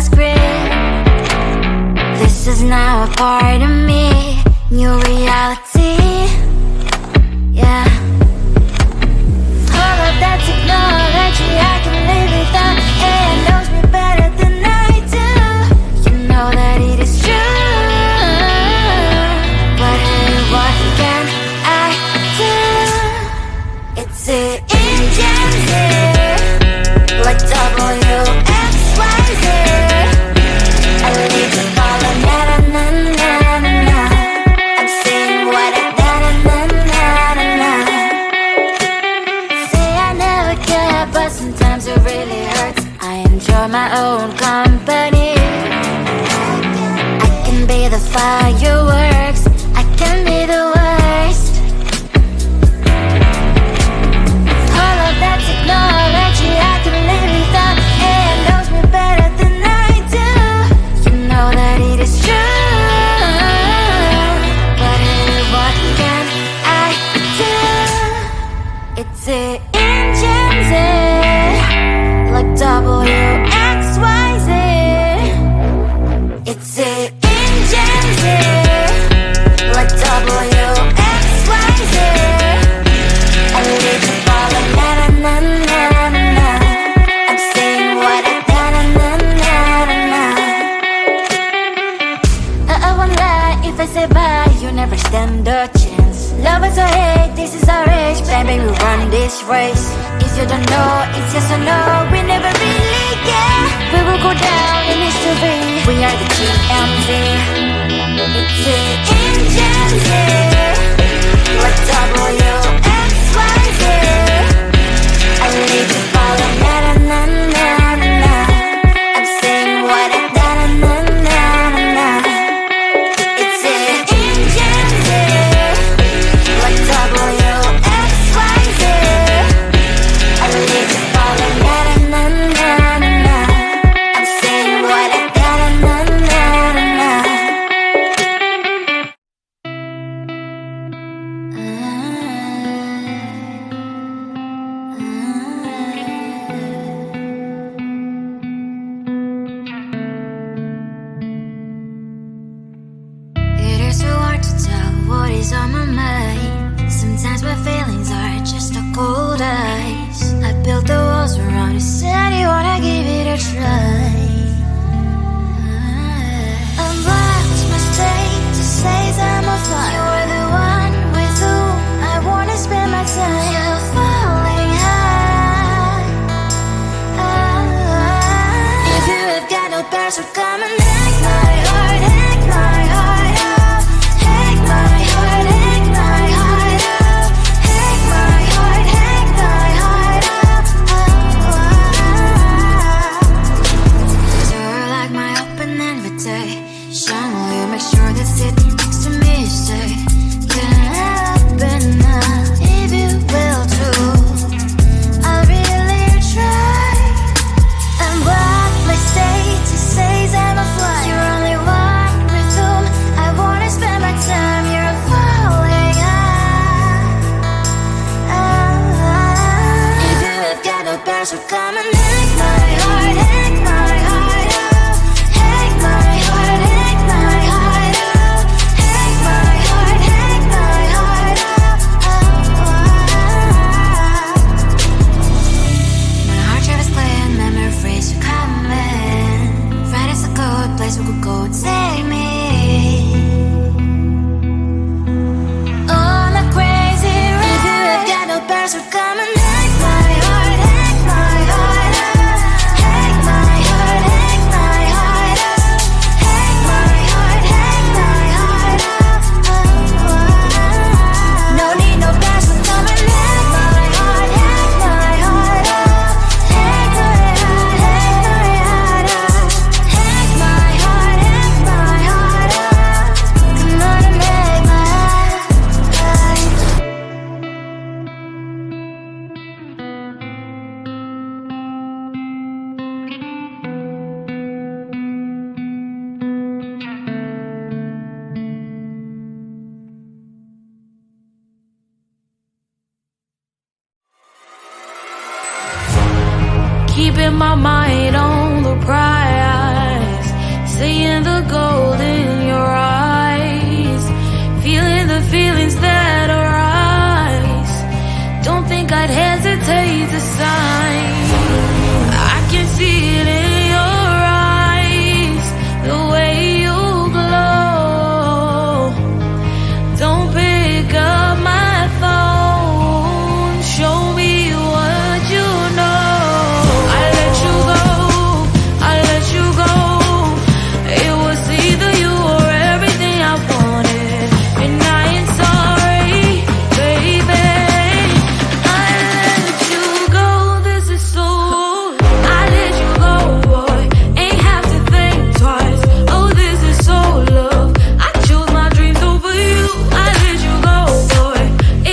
the script. This is now a part of me, new reality. Yeah. All of that technology I can live without. AI knows me better than I do. You know that it is true. But hey, what can I do? It's the engines here, like WXYZ. I need to follow na-na-na-na-na-na. I'm saying what I na-na-na-na-na. Say I never care, but sometimes it really hurts. I enjoy my own company. I can be the fireworks, I can be the worst. All of that technology I can live without. AI knows me better than I do. You know that it is true. But hey, what can I do? It's the engines, like WXYZ. It's the engines, like WXYZ. I need to follow na-na-na-na-na. I'm saying what I na-na-na-na-na. I won't lie if I say bye, you never stand a chance. Love is or hate, this is our age. Baby, we run this race. If you don't know, it's yes or no. We never really care. We will go down in history. We are the TMZ. It's the engines, like WXYZ. I need to follow na-na-na-na-na. I'm saying what I na-na-na-na-na. It's the engines, like WXYZ. I need to follow na-na-na-na-na. I'm saying what I na-na-na-na-na. It is so hard to tell what is on my mind. Sometimes my feelings are just a cold ice. I built the walls around you, said you wanna give it a try. I'm lost, mistake to say I'm a fly. You're the one with whom I wanna spend my time. You're falling high. If you have got no parents, so come and hack my heart, hack my heart out. Hack my heart, hack my heart out. Hack my heart, hack my heart out. You're like my open invitation. Will you make sure that sitting next to me you say, can happen now, if you will too. I'll really try. And what my state to say I'm a fly. You're only one with whom I wanna spend my time. You're falling high. If you have got no parents, so come and hack my heart, hack my heart out. Hack my heart, hack my heart out. the gold in your eyes, feeling the feelings that arise. Don't think I'd hesitate to sign. I can see it in your eyes, the way you glow. Don't pick up my phone, show me what you know. I let you go, I let you go. It was either you or everything I wanted, and I ain't sorry, baby. I let you go, this is so. I let you go, boy, ain't have to think twice. Oh, this is so love. I chose my dreams over you. I let you go, boy,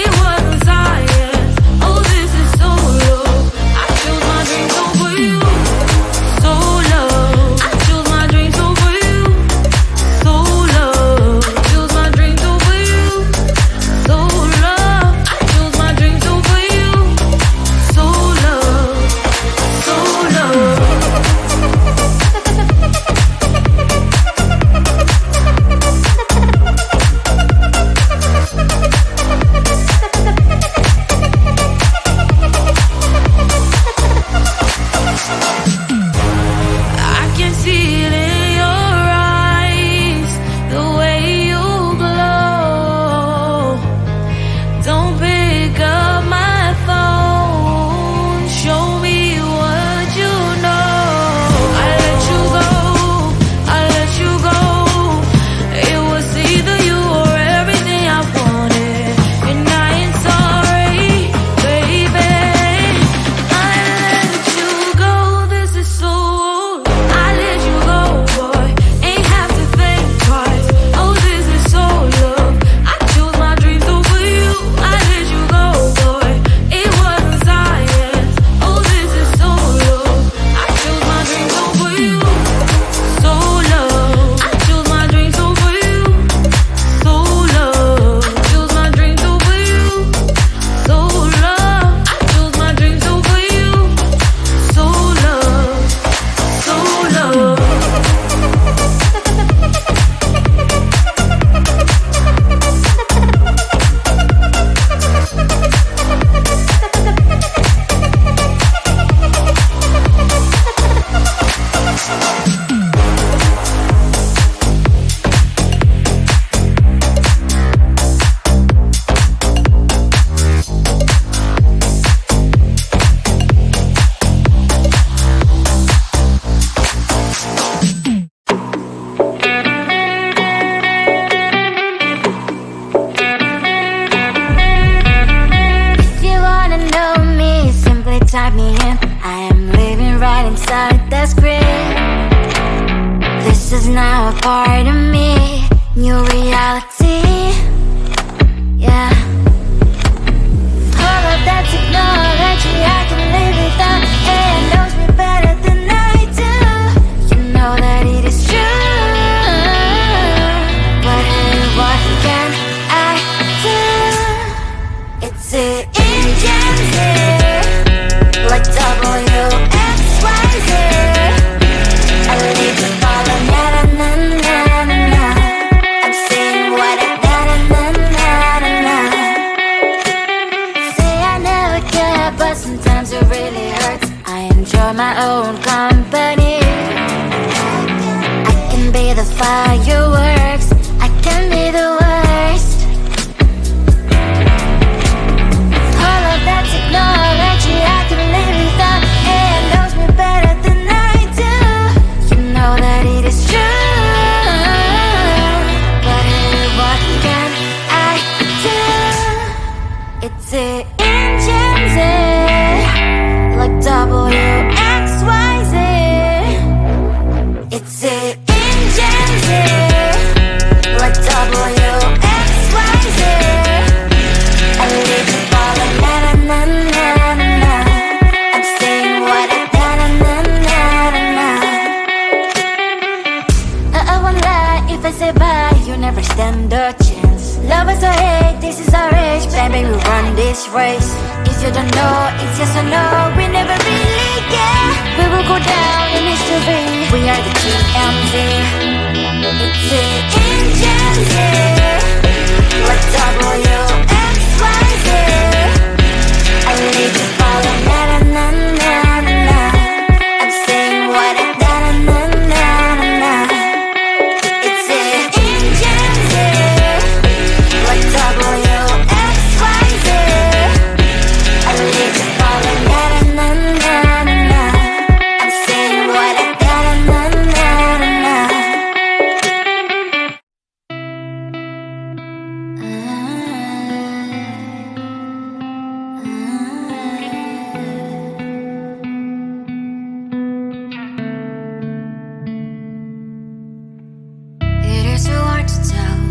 it wasn't science. Oh, this is so love. I chose my dreams over you. So love. I chose my dreams over you. So love. Chose my dreams over you. So love. I chose my dreams over you. So love. So love. I can see it in your eyes, the way you glow. Don't pick up my phone, show me what you know. I let you go, I let you go. It was either you or everything I wanted, and I ain't sorry, baby. I let you go, this is so. I let you go, boy, ain't have to think twice. Oh, this is so love. I chose my dreams over you. I let you go, boy, it wasn't science. Oh, this is so love. I chose my dreams over you. So love. I chose my dreams over you. So love. Chose my dreams over you. So love. I chose my dreams over you. So love. So love. If you wanna know me, simply type me in. I am living right inside the screen. This is now a part of me, new reality. Yeah. All of that technology I can live without. It knows me better than I do. You know that it is true. But hey, what can I do? It's the engines here, like WXYZ. I need to follow, na na na na na na. I'm saying what I na na na na na na. Say I never care, but sometimes it really hurts. I enjoy my own company. I can be the fireworks, I can be the worst. All of that technology I can live without. It knows me better than I do. You know that it is true. But hey, what can I do? It's the engines, like WXYZ. It's the engines, like WXYZ. I need to follow, na na na na na na. I'm saying what I na na na na na na. I won't lie if I say bye, you never stand a chance. Love us or hate, this is our age, baby, we run this race. If you don't know, it's yes or no, we never really care. We will go down in history, we are the TMZ.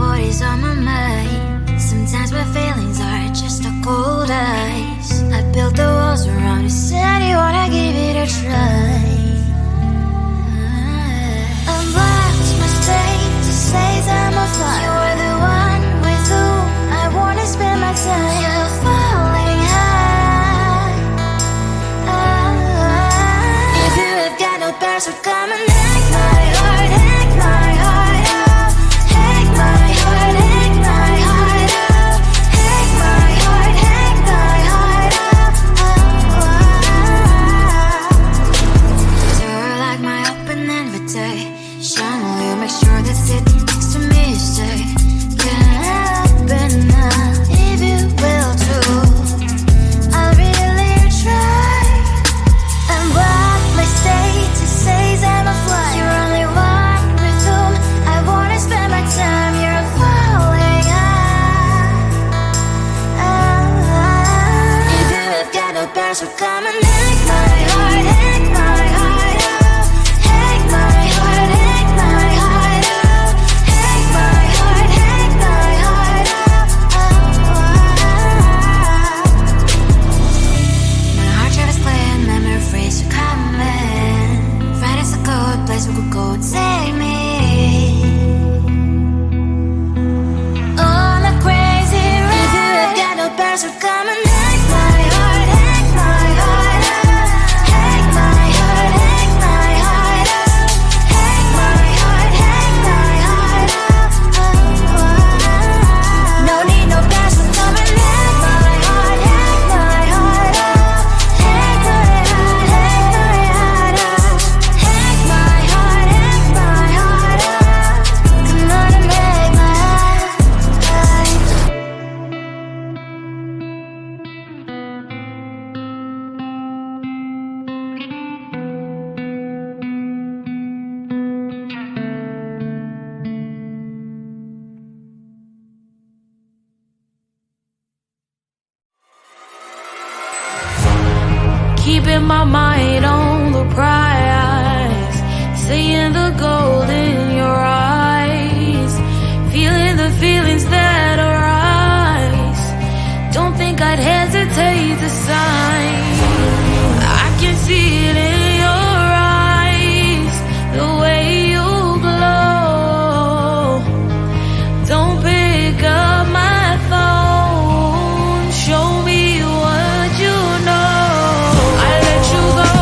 what is on my mind. Sometimes my feelings are just a cold ice. I built the walls around you, said you wanna give it a try. I've watched my state to say I'm a fly. You're the one with whom I wanna spend my time. You're falling high. If you have got no bears, so come and hack my heart, hack my heart out. Hack my heart, hack my heart out. Hack my heart, hack my heart out. You're like my open invitation. Will you make sure that sitting next to me you stay? Can happen now, if you will too. I'll really try. And what my state to say I'm a fly. You're only one with whom I wanna spend my time. You're falling high. If you have got no bears, so come and hack my heart, hack my heart out. Hack my heart, hack my heart out. Hack my heart, hack my heart out. My heart drive is clear and memory freeze, so come in. Right is a good place we could go and take me. On a crazy ride. If you have got no bears, so come and hack my heart, hack my heart out. Hack my heart, hack my heart out. Hack my heart, hack my heart out. No need no bears, so come and hack my heart, hack my heart out. Hack my heart, hack my heart out. Hack my heart, hack my heart out. Come on and make my heart. Keeping my mind on the prize, seeing the gold in your eyes, feeling the feelings that arise. Don't think I'd hesitate to sign. I can see it in your eyes, the way you glow. Don't pick up my phone, show me what you know. I let you go.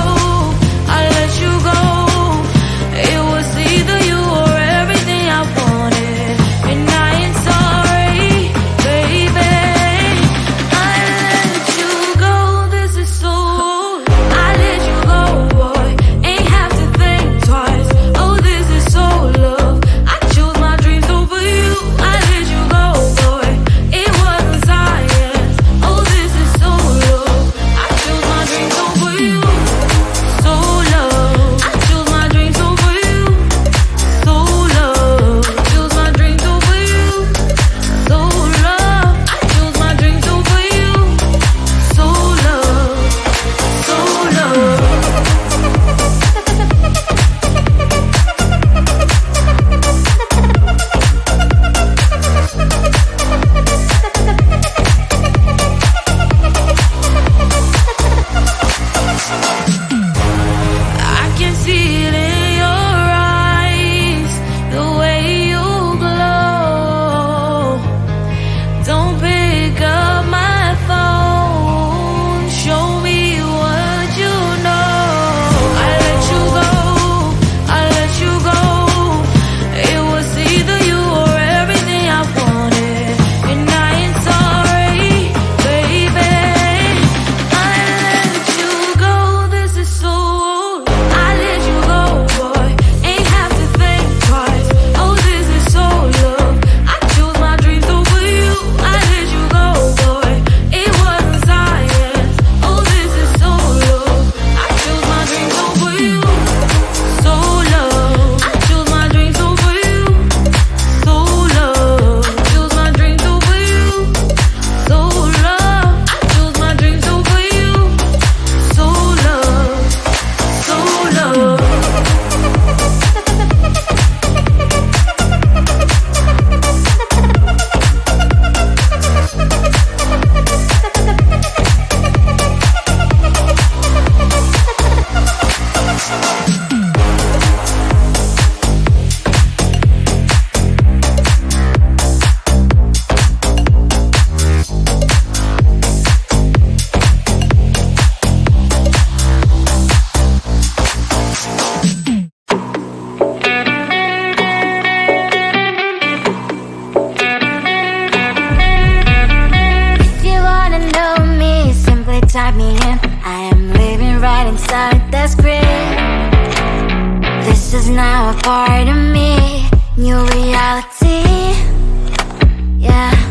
is now a part of me. New reality, yeah.